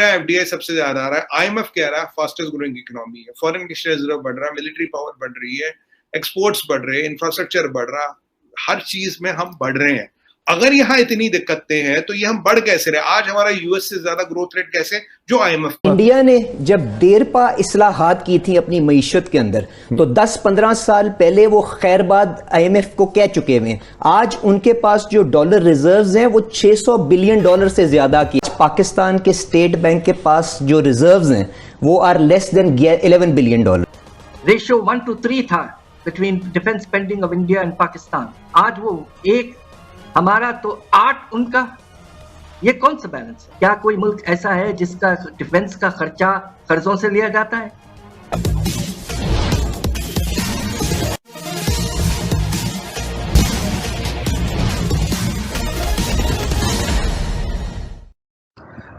FDI सबसे ज्यादा आ रहा है, आईएमएफ कह रहा है फास्टेस्ट ग्रोइंग इकोनॉमी है, फॉरेन एक्सचेंज रिजर्व बढ़ रहा है, मिलिट्री पावर बढ़ रही है, एक्सपोर्ट्स बढ़ रहे हैं, इंफ्रास्ट्रक्चर बढ़ रहा, हर चीज में हम बढ़ रहे हैं। अगर यहाँ इतनी दिक्कतें हैं तो ये हम बढ़ कैसे रहे? आज हमारा यूएस से ज्यादा ग्रोथ रेट कैसे, जो आईएमएफ इंडिया ने जब देरपा इस्लाहात की थी अपनी मईशत के अंदर, तो 10-15 साल पहले वो खैरबाद आईएमएफ को कह चुके हुए हैं। आज उनके पास जो डॉलर रिजर्व्स हैं वो $600 बिलियन से ज्यादा की। पाकिस्तान के स्टेट बैंक के पास जो रिजर्व्स हैं वो are less than $11 billion. Ratio 1:3 था between defence spending of India and Pakistan. आज वो 1 हमारा तो 8 उनका। ये कौन सा बैलेंस है? क्या कोई मुल्क ऐसा है जिसका डिफेंस का खर्चा कर्जों से लिया जाता है?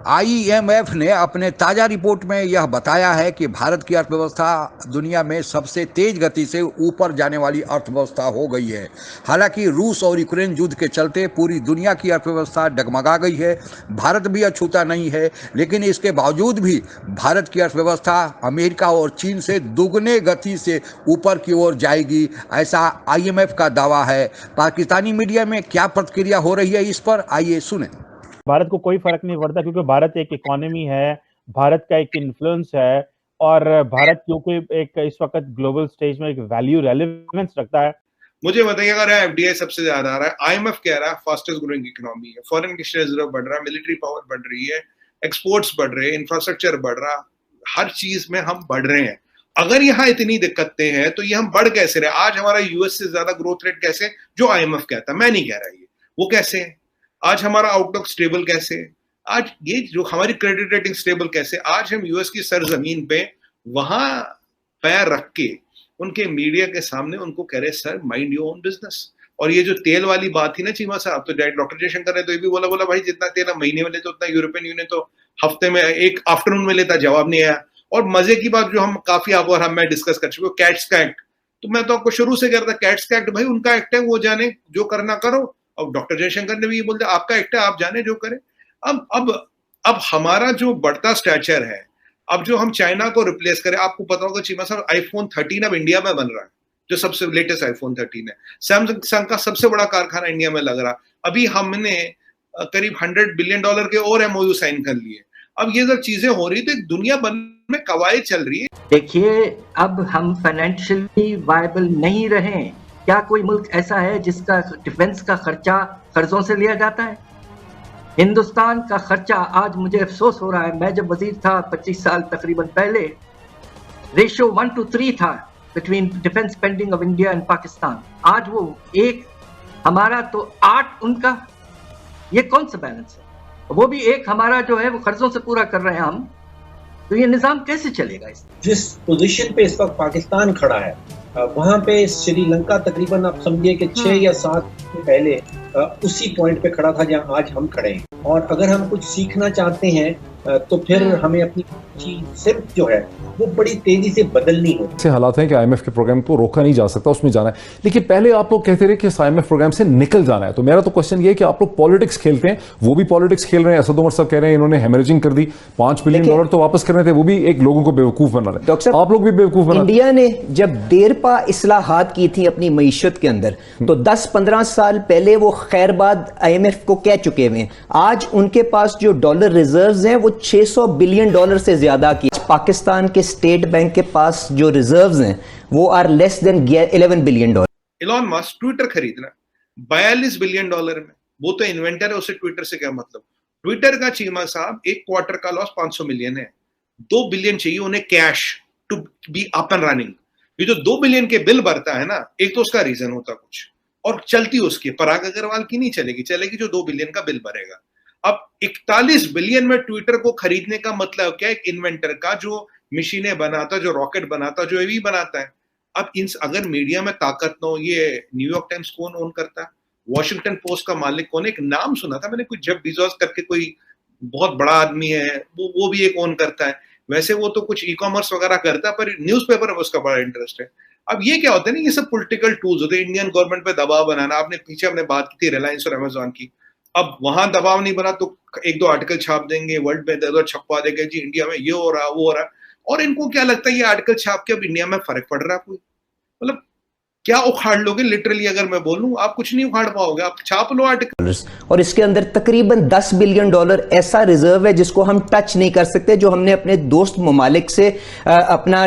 आईएमएफ ने अपने ताज़ा रिपोर्ट में यह बताया है कि भारत की अर्थव्यवस्था दुनिया में सबसे तेज गति से ऊपर जाने वाली अर्थव्यवस्था हो गई है। हालांकि रूस और यूक्रेन युद्ध के चलते पूरी दुनिया की अर्थव्यवस्था डगमगा गई है। भारत भी अछूता नहीं है, लेकिन इसके बावजूद भी भारत की अर्थव्यवस्था अमेरिका और चीन से दुगने गति से ऊपर की ओर जाएगी, ऐसा आईएमएफ का दावा है। पाकिस्तानी मीडिया में क्या प्रतिक्रिया हो रही है इस पर, आइए सुने। भारत को कोई फर्क नहीं पड़ता क्योंकि भारत एक इकोनॉमी है, भारत का एक इन्फ्लुएंस है और भारत क्योंकि एक इस वक्त ग्लोबल स्टेज में एक वैल्यू रेलेवेंस रखता है। मुझे बताइए, अगर एफडीआई सबसे ज्यादा आ रहा है, आईएमएफ कह रहा है फास्टेस्ट ग्रोइंग इकोनॉमी है, फॉरेन एक्सचेंज रिजर्व बढ़ रहा है, मिलिट्री पावर बढ़ रही है, एक्सपोर्ट्स बढ़ रहे हैं, इंफ्रास्ट्रक्चर बढ़ रहा, हर चीज में हम बढ़ रहे हैं। अगर यहाँ इतनी दिक्कतें हैं तो ये हम बढ़ कैसे रहे? आज हमारा यूएस से ज्यादा ग्रोथ रेट कैसे, जो आईएमएफ कहता है, मैं नहीं कह रहा ये, वो कैसे है? आज हमारा आउटलुक स्टेबल कैसे? आज ये जो हमारी क्रेडिट रेटिंग स्टेबल कैसे? आज हम यूएस की सरजमीन पे वहां पैर रख के उनके मीडिया के सामने उनको कह रहे sir mind your own business. और ये जो तेल वाली बात थी ना चीमा साहब, तो डॉक्टर जयशंकर ने तो ये भी बोला भाई जितना तेल हम महीने में लेते उतना यूरोपियन यूनियन तो हफ्ते में एक आफ्टरनून में लेता, जवाब नहीं आया। और मजे की बात जो हम काफी आप और मैं डिस्कस कर चुके, कैट्स का एक्ट, तो मैं तो आपको शुरू से कह रहा था कैट्स का एक्ट भाई उनका एक्ट है, वो जाने जो करना करो। अब डॉक्टर जयशंकर ने भी ये बोल दिया आपका एक्ट है, आप जाने जो करें। अब हमारा जो बढ़ता स्टैचर है, अब जो हम चाइना को रिप्लेस करें, आपको पता होगा चीमा साहब iPhone 13 अब इंडिया में बन रहा है, जो सबसे लेटेस्ट iPhone 13 है। सैमसंग का सबसे बड़ा कारखाना इंडिया में लग रहा। अभी हमने करीब $100 बिलियन के और MOU साइन कर लिए। अब ये सब चीजें हो रही, तो दुनिया भर में कवायद चल रही है। देखिए, अब हम फाइनेंशियली वायबल नहीं रहे। क्या कोई मुल्क ऐसा है जिसका डिफेंस का खर्चा कर्जों से लिया जाता है? हिंदुस्तान का खर्चा, आज मुझे अफसोस हो रहा है, मैं जब वजीर था 25 साल तकरीबन पहले, रेशियो 1:3 था between defence spending of India and Pakistan. आज वो 1 हमारा तो 8 उनका। ये कौन सा बैलेंस है? वो भी 1 हमारा जो है वो कर्जों से पूरा कर रहे हैं हम। तो ये निजाम कैसे चलेगा? इस जिस पोजीशन पे इस वक्त पाकिस्तान खड़ा है, वहां पे श्रीलंका तकरीबन आप समझिए कि 6 या 7 पहले उसी पॉइंट पे खड़ा था जहां आज हम खड़े हैं। और अगर हम कुछ सीखना चाहते हैं तो फिर हमें अपनी सिर्फ जो है वो बड़ी तेजी से बदलनी हो। ऐसे हालात हैं कि आईएमएफ के प्रोग्राम को रोका नहीं जा सकता, उसमें जाना है। लेकिन पहले आप लोग कहते रहे कि आईएमएफ प्रोग्राम से निकल जाना है, तो मेरा तो क्वेश्चन ये है कि आप लोग पॉलिटिक्स खेलते हैं, वो भी पॉलिटिक्स खेल रहे हैं। असद उमर साहब कह रहे हैं इन्होंने हेमरेजिंग कर दी, $5 बिलियन तो वापस करने थे, वो भी एक लोगों को बेवकूफ बना रहे। डॉक्टर आप लोग भी बेवकूफ बना। इंडिया ने जब देरपा इस्लाहात की थी अपनी मईशत के अंदर, तो 10-15 साल पहले वो खैरबाद आईएमएफ को कह चुके हुए हैं। आज उनके पास जो डॉलर रिजर्व्स हैं वो $600 बिलियन से ज्यादा की। पाकिस्तान के स्टेट बैंक के पास जो रिजर्व्स हैं वो are less than $11 billion. Elon Musk Twitter खरीदना $42 बिलियन में, वो तो इन्वेंटर है, उसे ट्विटर से क्या मतलब? ट्विटर का चीमा साहब एक क्वार्टर का लॉस 500 मिलियन है, 2 बिलियन चाहिए उन्हें cash to be up and running. ये जो 2 बिलियन के बिल भरता है ना, एक तो उसका रीजन होता कुछ और चलती उसकी, पराग अग्रवाल की नहीं चलेगी, चलेगी जो 2 बिलियन का बिल भरेगा। अब 41 बिलियन में ट्विटर को खरीदने का मतलब क्या है? एक इन्वेंटर का जो मशीनें बनाता, जो रॉकेट बनाता, जो एवी बनाता है। अब अगर मीडिया में ताकत न हो, ये न्यूयॉर्क टाइम्स कौन ओन करता है? वॉशिंगटन पोस्ट का मालिक कौन है? एक नाम सुना था मैंने, कुछ जेफ बेजोस करके कोई बहुत बड़ा आदमी है, वो भी एक ओन करता है। वैसे वो तो कुछ ई कॉमर्स वगैरह करता है, पर न्यूज़पेपर में उसका बड़ा इंटरेस्ट है। अब ये क्या होता है ना, ये सब पॉलिटिकल टूल्स होते हैं, इंडियन गवर्नमेंट पे दबाव बनाना। आपने पीछे हमने बात की थी रिलायंस और अमेजॉन की, अब वहां दबाव नहीं बना तो एक दो आर्टिकल छाप देंगे, वर्ल्ड में इधर छपवा देंगे, जी इंडिया में ये हो रहा वो हो रहा। और इनको क्या लगता है ये आर्टिकल छाप के अब इंडिया में फर्क पड़ रहा है कोई? मतलब क्या उखाड़ लोगे? लिटरली अगर मैं बोलूं, आप कुछ नहीं उखाड़ पाओगे, आप छाप लो आर्टिकल। और इसके अंदर तकरीबन $10 बिलियन ऐसा रिजर्व है जिसको हम टच नहीं कर सकते, जो हमने अपने दोस्त ममालिक से अपना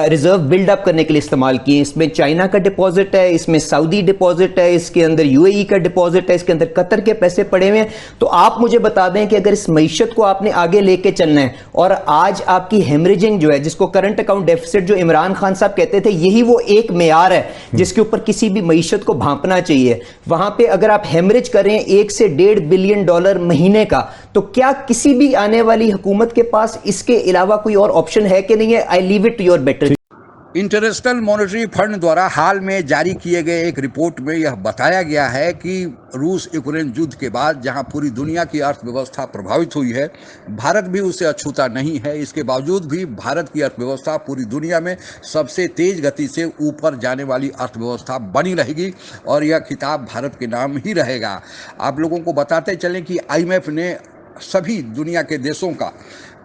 रिजर्व बिल्डअप करने के लिए इस्तेमाल किए। इसमें चाइना का डिपॉजिट है, इसमें सऊदी डिपॉजिट है, इसके अंदर यूएई का डिपॉजिट है, इसके अंदर कतर के पैसे पड़े हुए हैं। तो आप मुझे बता दें कि अगर इस मईशत को आपने आगे लेके चलना है, और आज आपकी हेमरेजिंग जो है, जिसको करंट अकाउंट डेफिसिट जो इमरान खान साहब कहते थे, यही वो एक मेयार है जिसके ऊपर किसी भी मईशत को भांपना चाहिए। वहां पे अगर आप हेमरेज करें $1 से $1.5 बिलियन महीने का, तो क्या किसी भी आने वाली हुकूमत के पास इसके अलावा कोई और ऑप्शन है कि नहीं है? I leave it to your better. International monetary fund द्वारा हाल में जारी किए गए एक रिपोर्ट में यह बताया गया है कि रूस यूक्रेन युद्ध के बाद जहां पूरी दुनिया की अर्थव्यवस्था प्रभावित हुई है, भारत भी उससे अछूता नहीं है। इसके बावजूद भी भारत की अर्थव्यवस्था पूरी दुनिया में सबसे तेज गति से ऊपर जाने वाली अर्थव्यवस्था बनी रहेगी और यह खिताब भारत के नाम ही रहेगा। आप लोगों को बताते चलें कि IMF ने सभी दुनिया के देशों का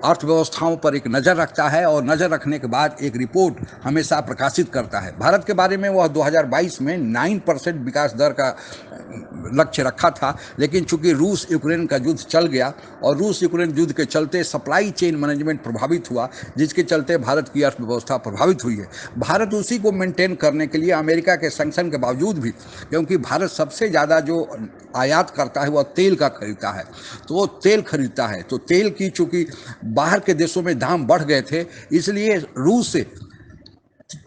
अर्थव्यवस्थाओं पर एक नज़र रखता है और नज़र रखने के बाद एक रिपोर्ट हमेशा प्रकाशित करता है। भारत के बारे में वह 2022 में 9% विकास दर का लक्ष्य रखा था, लेकिन चूंकि रूस यूक्रेन का युद्ध चल गया और रूस यूक्रेन युद्ध के चलते सप्लाई चेन मैनेजमेंट प्रभावित हुआ, जिसके चलते भारत की अर्थव्यवस्था प्रभावित हुई है। भारत उसी को मेंटेन करने के लिए अमेरिका के सैंक्शन के बावजूद भी, क्योंकि भारत सबसे ज़्यादा जो आयात करता है वह तेल का खरीदता है, तो वो तेल खरीदता है, तो तेल की चूंकि बाहर के देशों में दाम बढ़ गए थे, इसलिए रूस से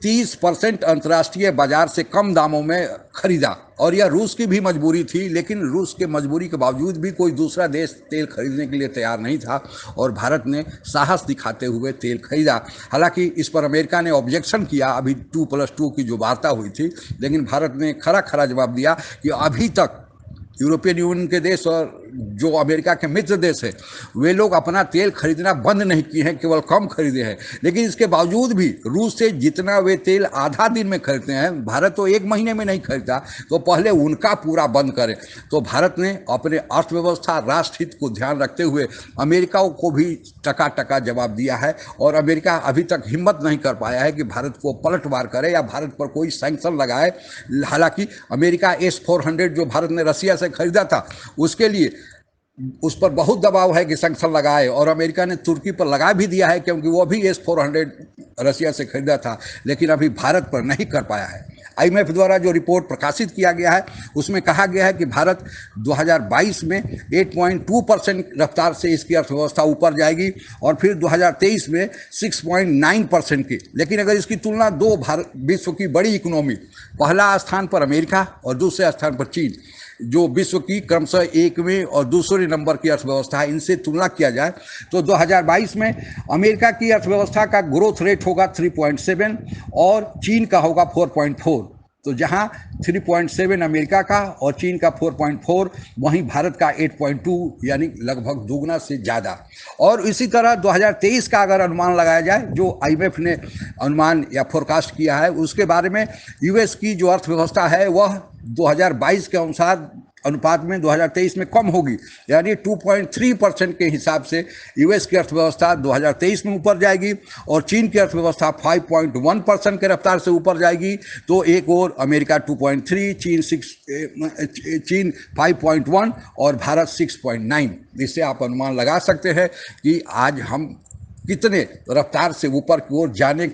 30% अंतर्राष्ट्रीय बाजार से कम दामों में खरीदा। और यह रूस की भी मजबूरी थी, लेकिन रूस के मजबूरी के बावजूद भी कोई दूसरा देश तेल खरीदने के लिए तैयार नहीं था और भारत ने साहस दिखाते हुए तेल खरीदा। हालांकि इस पर अमेरिका ने ऑब्जेक्शन किया, अभी 2+2 की जो वार्ता हुई थी, लेकिन भारत ने खरा जवाब दिया कि अभी तक यूरोपियन यूनियन के देश और जो अमेरिका के मित्र देश है, वे लोग अपना तेल खरीदना बंद नहीं किए हैं, केवल कम खरीदे हैं। लेकिन इसके बावजूद भी रूस से जितना वे तेल आधा दिन में खरीदते हैं, भारत तो 1 महीने में नहीं खरीदता, तो पहले उनका पूरा बंद करें। तो भारत ने अपने अर्थव्यवस्था, राष्ट्र हित को ध्यान रखते हुए अमेरिका को भी टका जवाब दिया है और अमेरिका अभी तक हिम्मत नहीं कर पाया है कि भारत को पलटवार करे या भारत पर कोई सैंक्शन लगाए। हालांकि अमेरिका S-400 जो भारत ने रसिया से खरीदा था, उसके लिए उस पर बहुत दबाव है कि सैंक्शन लगाए, और अमेरिका ने तुर्की पर लगा भी दिया है, क्योंकि वो भी S-400 रसिया से खरीदा था, लेकिन अभी भारत पर नहीं कर पाया है। IMF द्वारा जो रिपोर्ट प्रकाशित किया गया है, उसमें कहा गया है कि भारत 2022 में 8.2% रफ्तार से इसकी अर्थव्यवस्था ऊपर जाएगी और फिर 2023 में 6.9% की। लेकिन अगर इसकी तुलना दो विश्व की बड़ी इकोनॉमी, पहला स्थान पर अमेरिका और दूसरे स्थान पर चीन, जो विश्व की क्रमशः 1वें और दूसरे नंबर की अर्थव्यवस्था है, इनसे तुलना किया जाए तो 2022 में अमेरिका की अर्थव्यवस्था का ग्रोथ रेट होगा 3.7 और चीन का होगा 4.4। तो जहां 3.7 अमेरिका का और चीन का 4.4, वहीं भारत का 8.2, यानी लगभग दुगना से ज़्यादा। और इसी तरह 2023 का अगर अनुमान लगाया जाए, जो IMF ने अनुमान या फोरकास्ट किया है, उसके बारे में US की जो अर्थव्यवस्था है वह 2022 के अनुपात में 2023 में कम होगी, यानी 2.3% के हिसाब से US की अर्थव्यवस्था 2023 में ऊपर जाएगी और चीन की अर्थव्यवस्था 5.1% के रफ्तार से ऊपर जाएगी। तो एक और अमेरिका 2.3, चीन 5.1 और भारत 6.9। इससे आप अनुमान लगा सकते हैं कि आज हम कितने रफ्तार से ऊपर की ओर जाने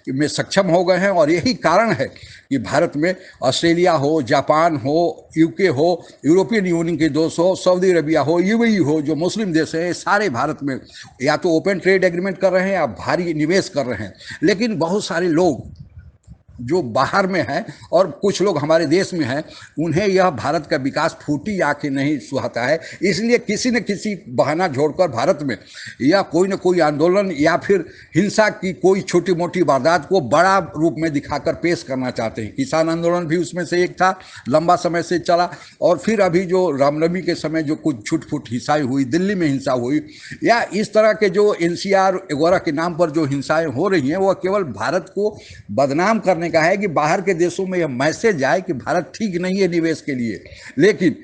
में सक्षम हो गए हैं। और यही कारण है कि भारत में ऑस्ट्रेलिया हो, जापान हो, UK हो, यूरोपियन यूनियन के देश हो, सऊदी अरबिया हो, UAE हो, जो मुस्लिम देश हैं, सारे भारत में या तो ओपन ट्रेड एग्रीमेंट कर रहे हैं या भारी निवेश कर रहे हैं। लेकिन बहुत सारे लोग जो बाहर में हैं और कुछ लोग हमारे देश में हैं, उन्हें यह भारत का विकास फूटी आंखें नहीं सुहाता है। इसलिए किसी न किसी बहाना जोड़कर भारत में या कोई न कोई आंदोलन या फिर हिंसा की कोई छोटी मोटी वारदात को बड़ा रूप में दिखाकर पेश करना चाहते हैं। किसान आंदोलन भी उसमें से एक था, लंबा समय से चला। और फिर अभी जो रामनवमी के समय जो कुछ छुट-फुट हिंसाएँ हुई, दिल्ली में हिंसा हुई, या इस तरह के जो NCR वगैरह के नाम पर जो हिंसाएँ हो रही हैं, वह केवल भारत को बदनाम करने का है कि बाहर के देशों में यह मैसेज आए कि भारत ठीक नहीं है निवेश के लिए। लेकिन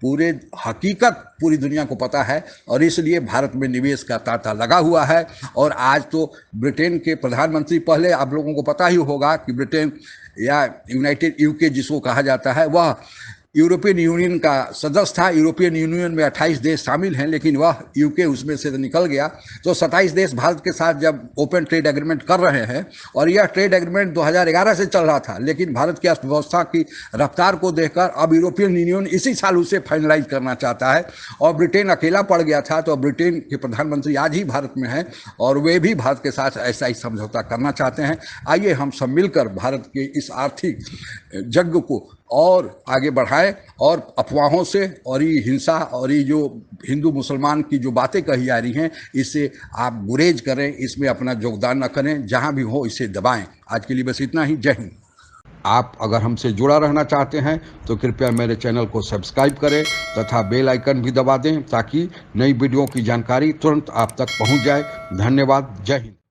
पूरे हकीकत पूरी दुनिया को पता है और इसलिए भारत में निवेश का तांता लगा हुआ है। और आज तो ब्रिटेन के प्रधानमंत्री, पहले आप लोगों को पता ही होगा कि ब्रिटेन या यूनाइटेड यूके जिसको कहा जाता है, वह यूरोपियन यूनियन का सदस्य था। यूरोपियन यूनियन में 28 देश शामिल हैं, लेकिन वह यूके उसमें से निकल गया। तो 27 देश भारत के साथ जब ओपन ट्रेड एग्रीमेंट कर रहे हैं, और यह ट्रेड एग्रीमेंट 2011 से चल रहा था, लेकिन भारत की अर्थव्यवस्था की रफ्तार को देखकर अब यूरोपियन यूनियन इसी साल उसे फाइनलाइज करना चाहता है और ब्रिटेन अकेला पड़ गया था। तो ब्रिटेन के प्रधानमंत्री आज ही भारत में हैं और वे भी भारत के साथ ऐसा ही समझौता करना चाहते हैं। आइए हम सब मिलकर भारत के इस आर्थिक यज्ञ को और आगे बढ़ाएं और अफवाहों से और ये हिंसा और ये जो हिंदू मुसलमान की जो बातें कही जा रही हैं, इससे आप गुरेज करें, इसमें अपना योगदान न करें, जहां भी हो इसे दबाएं। आज के लिए बस इतना ही। जय हिंद। आप अगर हमसे जुड़ा रहना चाहते हैं तो कृपया मेरे चैनल को सब्सक्राइब करें तथा बेल आइकन भी दबा दें ताकि नई वीडियो की जानकारी तुरंत आप तक पहुंच जाए। धन्यवाद। जय हिंद।